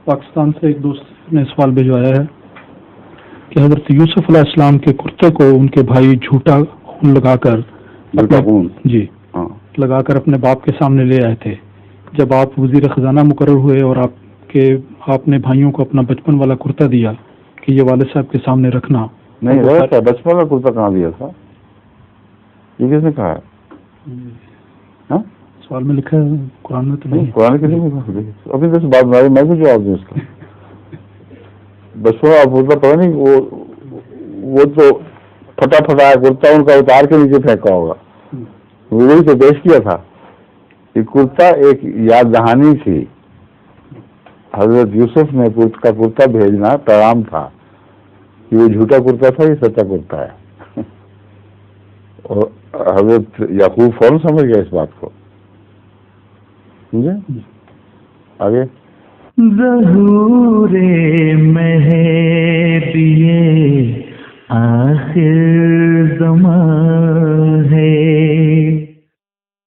پاکستان سے ایک دوست نے سوال بھجوایا ہے کہ حضرت یوسف علیہ السلام کے کرتے کو ان کے بھائی جھوٹا خون لگا کر لگا کر اپنے باپ کے سامنے لے آئے تھے. جب آپ وزیر خزانہ مقرر ہوئے اور آپ نے بھائیوں کو اپنا بچپن والا کرتا دیا کہ یہ والد صاحب کے سامنے رکھنا. نہیں غلط ہے. بچپن والا کرتا کہاں دیا تھا؟ یہ کس نے کہا ہے؟ سوال میں لکھا ہے, قرآن میں تو نہیں. قرآن کسی میں ابھی تو بات بنا رہی, میں بھی جواب دوں اس کا. بچپن والا کرتا پتا نہیں, وہ تو پھٹا پھٹا کرتا ان کا اتار کے نیچے پھینکا ہوگا. وہی تو پیش کیا تھا. یہ کرتا ایک یاد دہانی تھی. حضرت یوسف نے کا کرتا بھیجنا پیغام تھا کہ وہ جھوٹا کرتا تھا, یہ سچا کرتا ہے. اور حضرت یعقوب فوراً سمجھ گیا اس بات کو. سمجھے آگے؟ ظہور مہدی آخر زمان